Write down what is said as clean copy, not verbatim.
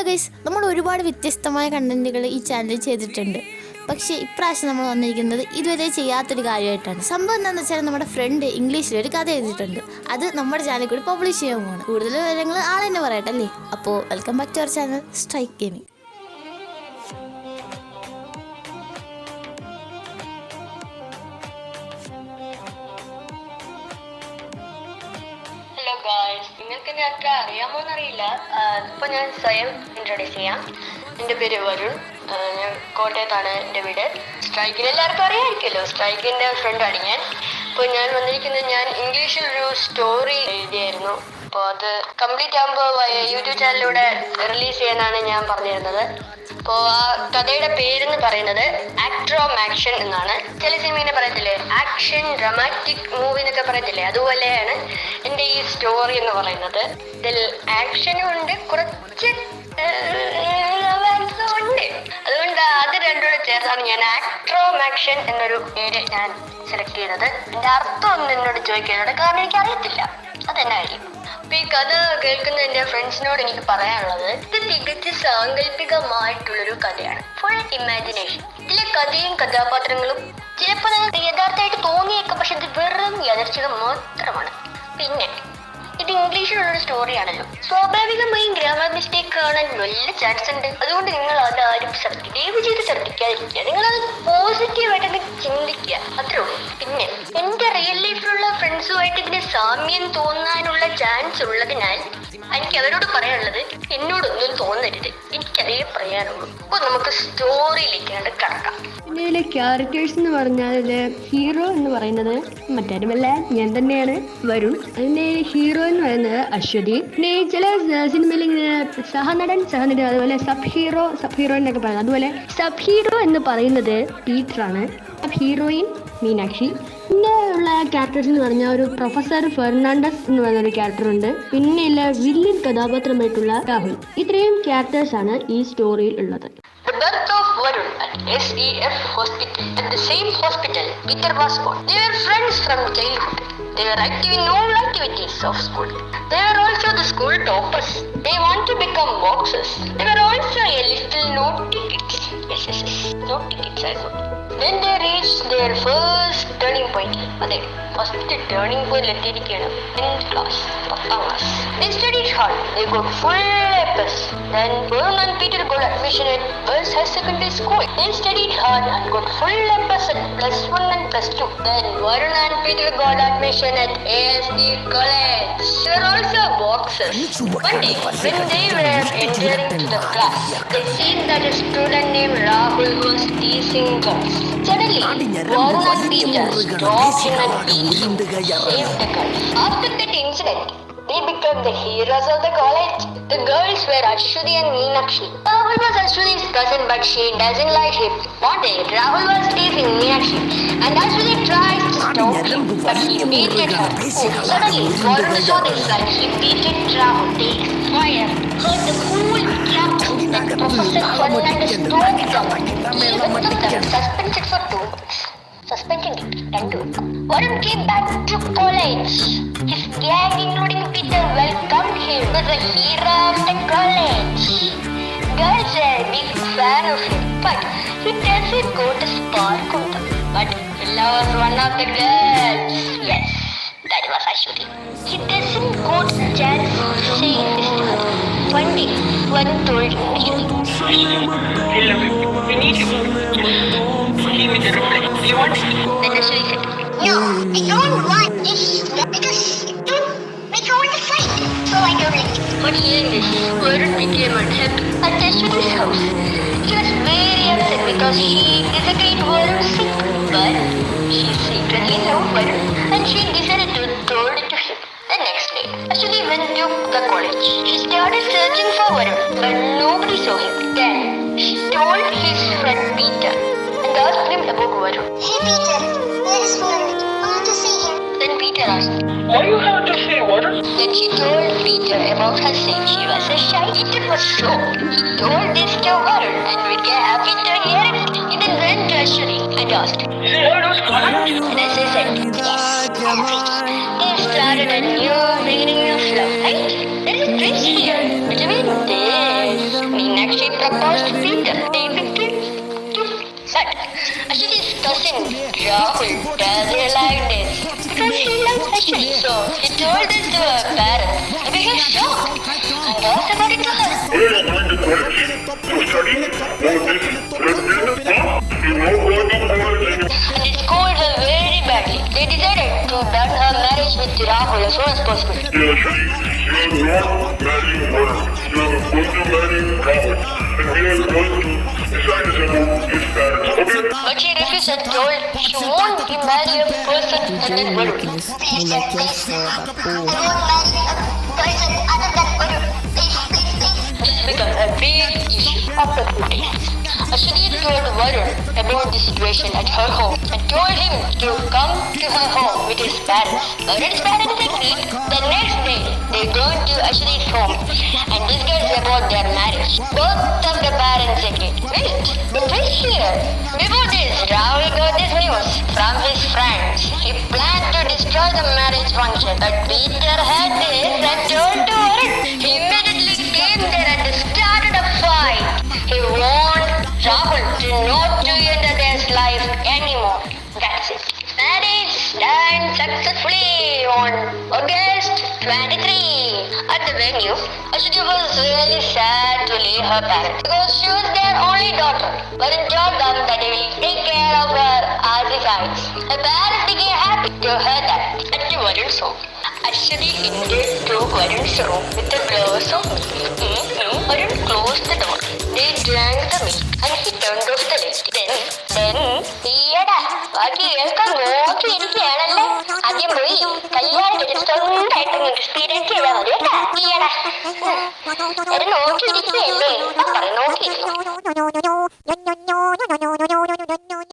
Hello guys, നമ്മൾ ഒരുപാട് വ്യത്യസ്തമായ കണ്ടന്റുകൾ ഈ ചാനലിൽ ചെയ്തിട്ടുണ്ട്. പക്ഷേ ഇപ്രാവശ്യം നമ്മൾ വന്നിരിക്കുന്നത് ഇതുവരെ ചെയ്യാത്തൊരു കാര്യമായിട്ടാണ്. സംഭവം എന്താണെന്ന് വെച്ചാൽ നമ്മുടെ ഫ്രണ്ട് ഇംഗ്ലീഷിൽ ഒരു കഥ എഴുതിയിട്ടുണ്ട്. അത് നമ്മുടെ ചാനലിൽ കൂടി പബ്ലിഷ് ചെയ്യാൻ പോകണം. കൂടുതൽ വിവരങ്ങൾ ആൾ തന്നെ പറയട്ടെ അല്ലേ. അപ്പോൾ welcome back to our channel Strike Gaming. Hello guys, നിങ്ങൾക്ക് ഞാൻ അറിയാമോന്നറിയില്ല. ഇപ്പോൾ ഞാൻ സ്വയം ഇൻട്രൊഡ്യൂസ് ചെയ്യാം. എൻ്റെ പേര് വരുൺ. ഞാൻ കോട്ടയത്താണ് എൻ്റെ വീട്. സ്ട്രൈക്കിന് എല്ലാവർക്കും അറിയാമായിരിക്കുമല്ലോ, സ്ട്രൈക്കിൻ്റെ ഫ്രണ്ടാണ് ഞാൻ. അപ്പോൾ ഞാൻ വന്നിരിക്കുന്നത്, ഞാൻ ഇംഗ്ലീഷിൽ ഒരു സ്റ്റോറി എഴുതിയായിരുന്നു. അപ്പോൾ അത് കംപ്ലീറ്റ് ആകുമ്പോൾ യൂട്യൂബ് ചാനലിലൂടെ റിലീസ് ചെയ്യാനാണ് ഞാൻ പറഞ്ഞിരുന്നത്. അപ്പോൾ ആ കഥയുടെ പേരെന്ന് പറയുന്നത് ആക്ട്രോം ആക്ഷൻ എന്നാണ്. ചില സിനിമയെ പറയത്തില്ലേ ആക്ഷൻ ഡ്രാമാറ്റിക് മൂവി എന്നൊക്കെ പറയത്തില്ലേ, അതുപോലെയാണ് എൻ്റെ ഈ സ്റ്റോറി എന്ന് പറയുന്നത്. ഇതിൽ ആക്ഷനും ഉണ്ട്, കുറച്ച് ഉണ്ട്. അതുകൊണ്ട് അത് രണ്ടുകൂടെ ചേർത്താണ് ഞാൻ ആക്ട്രോം ആക്ഷൻ എന്നൊരു പേര് ഞാൻ സെലക്ട് ചെയ്തത്. എൻ്റെ അർത്ഥം ഒന്നും എന്നോട് ചോദിക്കാനുണ്ട്, കാരണം എനിക്ക് അറിയത്തില്ല അതെന്നെ കാര്യം. അപ്പൊ ഈ കഥ കേൾക്കുന്ന എൻ്റെ ഫ്രണ്ട്സിനോട് എനിക്ക് പറയാനുള്ളത്, ഇത് തികച്ച് സാങ്കല്പികമായിട്ടുള്ളൊരു കഥയാണ്, ഫുൾ ഇമാജിനേഷൻ. ഇതിലെ കഥയും കഥാപാത്രങ്ങളും ചിലപ്പോൾ യഥാർത്ഥമായിട്ട് തോന്നിയേക്കാം, പക്ഷെ ഇത് വെറും യാദൃച്ഛികം മാത്രമാണ്. പിന്നെ ഇത് ഇംഗ്ലീഷിലുള്ളൊരു സ്റ്റോറിയാണല്ലോ, സ്വാഭാവികമായും ഗ്രാമർ മിസ്റ്റേക്ക് കാണാൻ നല്ല ചാൻസ് ഉണ്ട്. അതുകൊണ്ട് നിങ്ങൾ അതാരും ദയവ് ചെയ്ത് ശ്രദ്ധിക്കാതിരിക്കുക. നിങ്ങളത് പോസിറ്റീവായിട്ടൊന്ന് ചിന്തിക്കുക, അത്രേ ഉള്ളൂ. പിന്നെ എൻ്റെ റിയൽ ലൈഫിലുള്ള ഫ്രണ്ട്സുമായിട്ട് ഇതിന് സാമ്യം തോന്നാനുള്ള ചാൻസ് ഉള്ളതിനാൽ എനിക്ക് അവരോട് പറയാനുള്ളത്, എന്നോടൊന്നും തോന്നരുത്, എനിക്കതേ പറയാനുള്ളൂ. അപ്പോൾ നമുക്ക് സ്റ്റോറിയിലേക്കാണ് കടക്കാം. പിന്നെ ഇതിലെ ക്യാരക്ടേഴ്സ് എന്ന് പറഞ്ഞാൽ ഹീറോ എന്ന് പറയുന്നത് മറ്റാരുമല്ല, ഞാൻ തന്നെയാണ്, വരുൺ. അതിൻ്റെ ഹീറോ എന്ന് പറയുന്നത് അശ്വതി. പിന്നെ ചില സിനിമയിൽ ഇങ്ങനെ സഹനടൻ അതുപോലെ സബ് ഹീറോ എന്നൊക്കെ പറയുന്നത്. അതുപോലെ സബ് ഹീറോ എന്ന് പറയുന്നത് പീറ്ററാണ്. Sub heroine Meenakshi. പിന്നെ ഉള്ള ക്യാരക്ടേഴ്സ് എന്ന് പറഞ്ഞാൽ ഒരു പ്രൊഫസർ ഫെർണാണ്ടസ് എന്ന് പറയുന്ന ഒരു ക്യാരക്ടർ ഉണ്ട്. പിന്നെ ഉള്ള വില്ലൻ കഥാപാത്രമായിട്ടുള്ള രാഹുൽ. ഇത്രയും ക്യാരക്ടേഴ്സ് ആണ് ഈ സ്റ്റോറിയിൽ ഉള്ളത്. The birth of Varun at SEF Hospital. At the same hospital, Peter was born. They were friends from childhood. They were active in all activities of school. They were also the school toppers. They want to become boxers. They were also a little naughty kids. Yes. Naughty kids I thought. Then they reached their first turning point. അതെ, first turning point എത്തിയിരിക്കുകയാണ്. 10th class, 10th class. They studied hard. They got full A+. Then Varun and Peter got admission at Girls High Secondary School. They studied hard and got full A+ at +1 and +2. Then Varun and Peter got admission at ASD College. They were also boxers. One day, when they were entering to the class, they seen that a student named Rahul was teasing girls. Suddenly, Varun and Peter stopped him and saved the girls. After that incident, they became the heroes of the college. The girls were Ashwati and Meenakshi. Rahul was Ashwati's cousin, but she doesn't like him. One day, Rahul was teasing Meenakshi, and Ashwati tries to stop him, but he beated her. Suddenly, Varun saw this and he beated Rahul. Takes fire, hurt the whole campus. That Professor Fernandez told them. He even took them suspended for 2 months. Suspended it. Varun came back to college. His gang, including Peter, welcomed him as a hero of the college. Girls are a big fan of him, but he doesn't go to spark on them. But he loves one of the girls. Yes, that was Ashwati. He doesn't go to the chance for saying this to her. One day, Varun told Ashwati, I love you. We need you. Just give me the reply. You want it? Then Ashwati said, no, I don't want this because we don't want to fight. So I don't like it. But hearing this, Varun became unhappy at Ashwati's house. She was very upset because she disagreed Varun's secret. But she secretly loved Varun and she decided to told it to him. The next day, Ashwati went to the college. She started searching for Varun, but nobody saw him. Then she told his friend Peter and asked him about Varun. Hey Peter, where is Varun? I want to see him. Then Peter asked, why you have to see Varun? Then she told Peter about her saying she was a shy. Peter was shocked. He told this to Varun and became happy to hear it. He then went to Ashwati and asked, is he always crying? And as I said, yes, they started a new beginning of love, right? There is twist here between this Rahul doesn't like this. Because she loves Ashwini, so she told this to her parents. They became shocked and asked about it to her. Where are you going to college? To study? Or this business? You're not going to college anymore. And they scolded her very badly. They decided to done her marriage with Rahul as soon as possible. Yeah, Shri, you are not marrying her. You are going to marry Rahul. And we are going to decide this about his parents. Okay? But she refused and told she won't be marrying a person and then Varun. Who like your father? This became a big issue after 2 days. Ashwini told Varun about the situation at her home and told him to come to her home with his parents. Varun's parents agreed. The next day, they go to Ashwini's home and discuss about their marriage. Both of the parents agreed. Wait, here. Before this, Rahul got this news from his friends. He planned to destroy the marriage function, but Peter had this and told to Varun. He immediately came there and started a fight. He warned Rahul to not to enter their life anymore. That's it. Marriage done successfully on August 23. At the venue, Ashwini was really sad to leave her parents because she was their only daughter. But in told them that they will take care of her as besides. Her parents became happy to hear that at the Varun's home. Ashwini entered to Varun's room with a glass of milk. Varun closed the door. They drank the milk and he turned off the light. Then, ഈയടാ ബാക്കി കേൾക്കാൻ നോക്കിയിരിക്കുകയാണല്ലേ. ആദ്യം പോയി കല്യാണത്തിന് സ്വന്തമായിട്ട് experience ചെയ്താൽ മതി കേട്ടാ. ഈയടാ നോക്കിയിരിക്കുകയല്ലേ. നോക്കിയിരിക്കും.